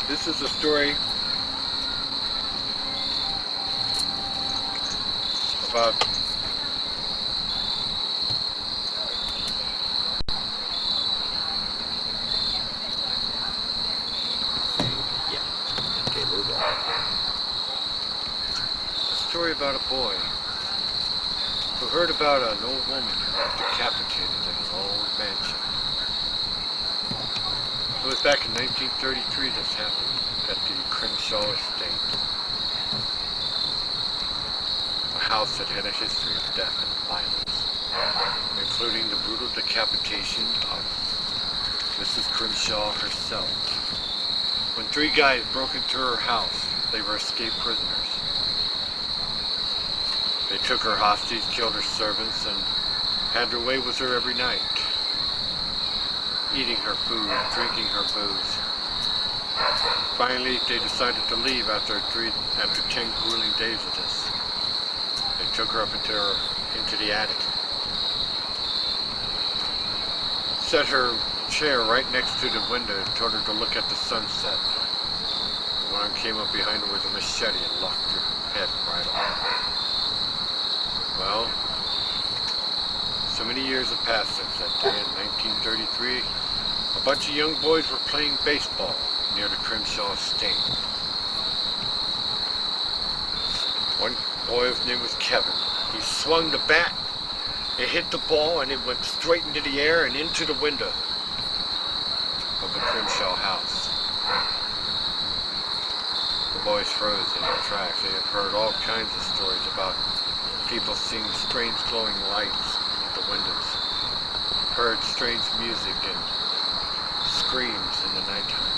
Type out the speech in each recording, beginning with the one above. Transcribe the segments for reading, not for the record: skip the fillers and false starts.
This is a story about a boy who heard about an old woman who was decapitated in an old mansion. It was back in 1933 this happened at the Crenshaw estate. A house that had a history of death and violence, including the brutal decapitation of Mrs. Crenshaw herself. When 3 guys broke into her house, they were escaped prisoners. They took her hostage, killed her servants, and had their way with her every night, eating her food, drinking her booze. Finally, they decided to leave after 10 grueling days of this. They took her up into the attic, set her chair right next to the window, and told her to look at the sunset. One came up behind her with a machete and locked her head right off. Well, so many years have passed since that day. In 1933, a bunch of young boys were playing baseball near the Crenshaw estate. One boy, his name was Kevin. He swung the bat, it hit the ball, and it went straight into the air and into the window of the Crenshaw house. The boys froze in their tracks. They had heard all kinds of stories about people seeing strange glowing lights at the windows, heard strange music and screams in the nighttime.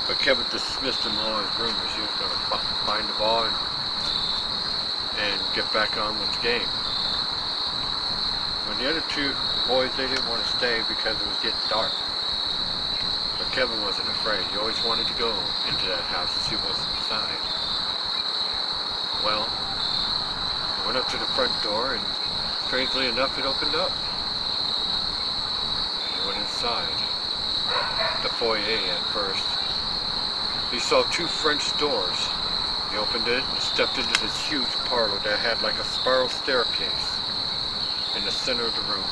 But Kevin dismissed them all as rumors. He was going to find the ball and get back on with the game. When the other 2 boys, they didn't want to stay because it was getting dark. But Kevin wasn't afraid. He always wanted to go into that house and see what was inside. Well, I went up to the front door, and strangely enough, it opened up. He went inside the foyer at first. He saw 2 French doors. He opened it and stepped into this huge parlor that had like a spiral staircase in the center of the room.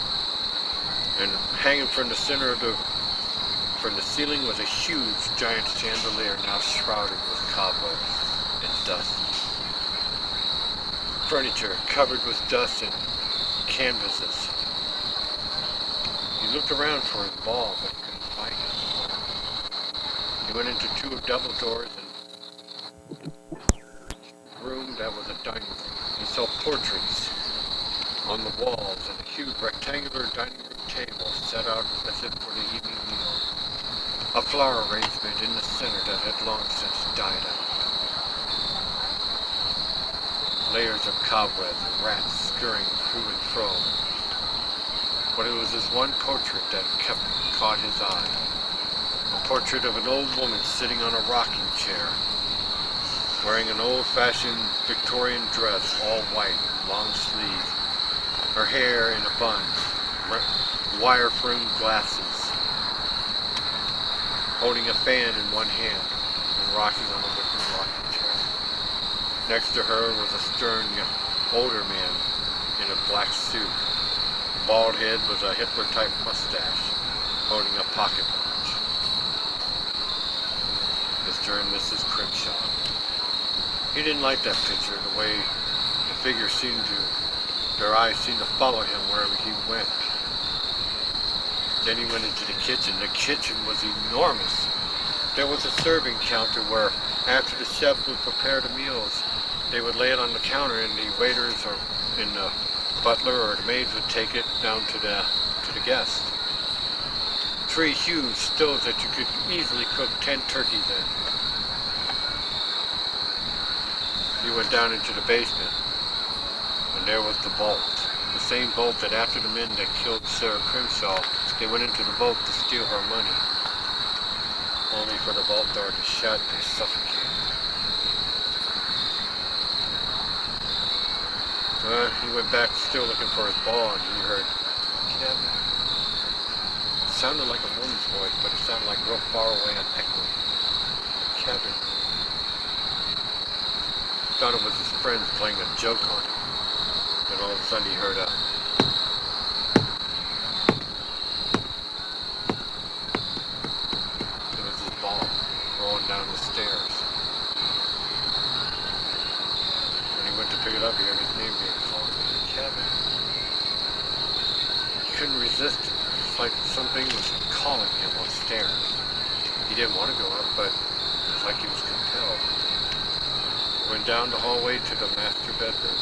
And hanging from the ceiling was a huge giant chandelier now shrouded with cobwebs and dust. Furniture covered with dust and canvases. He looked around for his ball, but he couldn't find it. He went into 2 double doors and room that was a dining room. He saw portraits on the walls and a huge rectangular dining room table set out as if for the evening meal. A flower arrangement in the center that had long since died out. Layers of cobwebs and rats scurrying through and fro. But it was this one portrait that caught his eye. A portrait of an old woman sitting on a rocking chair, wearing an old-fashioned Victorian dress, all white, long sleeved, her hair in a bun, wire-framed glasses, holding a fan in one hand and rocking on a wooden rocking chair. Next to her was a stern, older man in a black suit. Bald head with a Hitler-type mustache, holding a pocket watch. Mr. and Mrs. Crenshaw. He didn't like that picture, the way the figure their eyes seemed to follow him wherever he went. Then he went into the kitchen. The kitchen was enormous. There was a serving counter where, after the chef would prepare the meals, they would lay it on the counter, and the waiters and the butler or the maids would take it down to the guests. 3 huge stoves that you could easily cook 10 turkeys in. You went down into the basement, and there was the vault. The same vault that after the men that killed Sarah Crenshaw, they went into the vault to steal her money. Only for the vault door to shut and suffocate. He went back still looking for his ball, and he heard, "Kevin," sounded like a woman's voice, but it sounded like real far away and echoing. Kevin thought it was his friends playing a joke on him. Then all of a sudden he heard a it was his ball rolling down the stairs. When he went to pick it up, he heard his name being called. Kevin. He couldn't resist it. It's like something was calling him upstairs. He didn't want to go up, but it was like he was compelled. He went down the hallway to the master bedroom.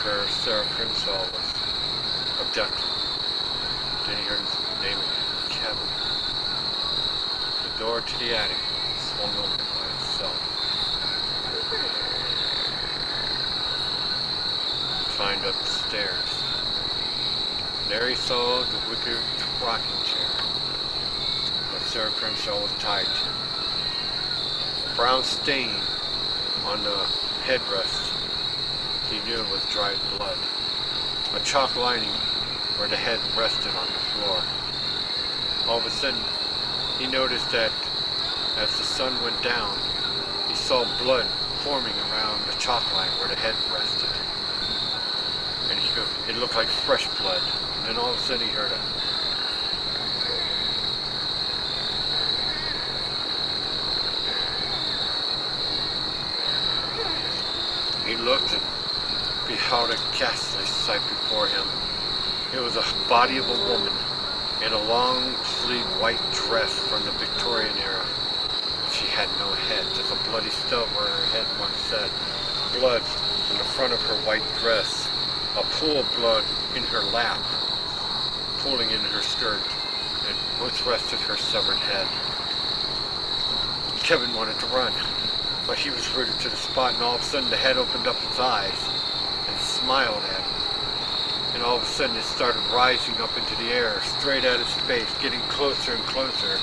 Where Sarah Crimshaw was abducted. Then he heard his name again, Kevin. The door to the attic swung open by itself. He climbed up the stairs. There he saw the wicker rocking chair that Sarah Crimshaw was tied to. A brown stain on the headrest. He knew it was dried blood. A chalk lining where the head rested on the floor. All of a sudden, he noticed that as the sun went down, he saw blood forming around the chalk line where the head rested. And it looked like fresh blood. And then all of a sudden he heard a He looked and beheld a ghastly sight before him. It was the body of a woman in a long-sleeved white dress from the Victorian era. She had no head, just a bloody stub where her head once sat. Blood in the front of her white dress. A pool of blood in her lap, pooling in her skirt, and once rested her severed head. Kevin wanted to run, but he was rooted to the spot, and all of a sudden the head opened up its eyes and smiled at him. And all of a sudden it started rising up into the air, straight at his face, getting closer and closer.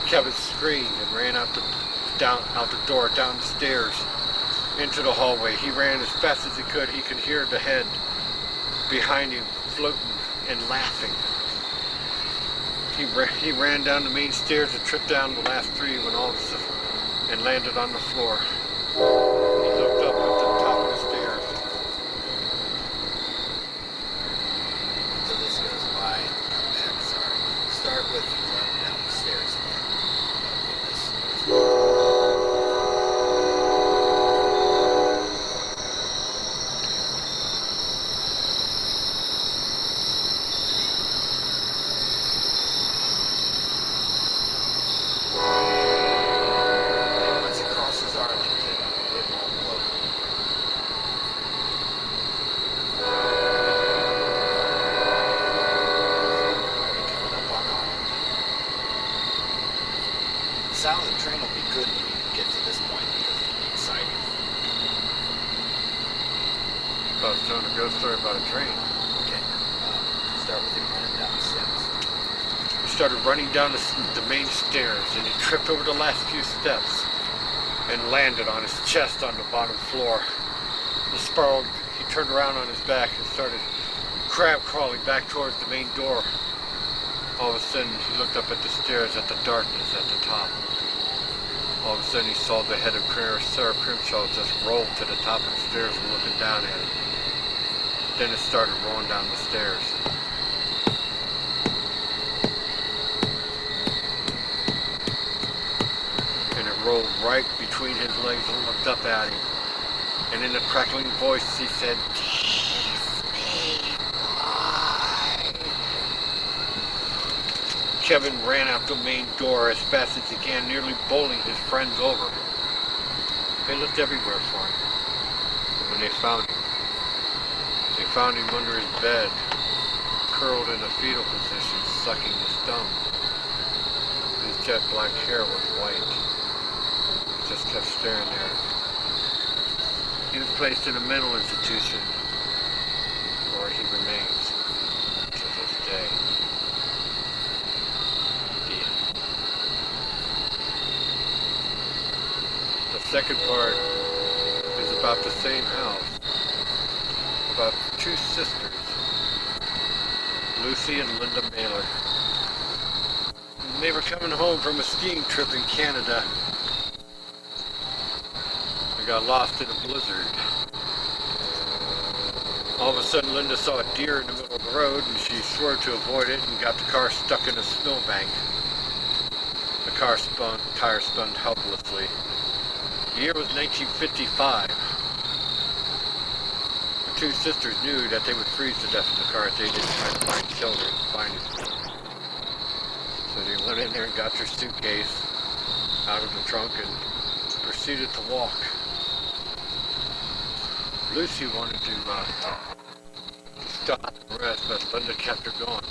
Kevin screamed and ran out the door, down the stairs, into the hallway. He ran as fast as he could. He could hear the head behind him floating and laughing. He ran down the main stairs and tripped down the last three when all of a sudden and landed on the floor. He looked up at the top of the stairs. So this goes by, come back, sorry. Start with running down the stairs again. The sound of the train will be good when you get to this point because it'll be exciting. I was telling a ghost story about a train. Okay. Start with him running down the steps. He started running down the main stairs, and he tripped over the last few steps and landed on his chest on the bottom floor. He spiraled. He turned around on his back and started crab crawling back towards the main door. All of a sudden, he looked up at the stairs at the darkness at the top. All of a sudden, he saw the head of Sarah Crimshaw just roll to the top of the stairs and looking down at him. Then it started rolling down the stairs. And it rolled right between his legs and looked up at him. And in a crackling voice, he said, Kevin ran out the main door as fast as he can, nearly bowling his friends over. They looked everywhere for him. And when they found him under his bed, curled in a fetal position, sucking his thumb. His jet black hair was white. He just kept staring there. He was placed in a mental institution, where he remains to this day. The second part is about the same house, about two sisters, Lucy and Linda Mailer. They were coming home from a skiing trip in Canada. They got lost in a blizzard. All of a sudden Linda saw a deer in the middle of the road and she swerved to avoid it and got the car stuck in a snowbank. The tire spun helplessly. The year was 1955. The two sisters knew that they would freeze to death in the car if they didn't try to find shelter and find it. So they went in there and got their suitcase out of the trunk and proceeded to walk. Lucy wanted to stop and rest, but Linda kept her going.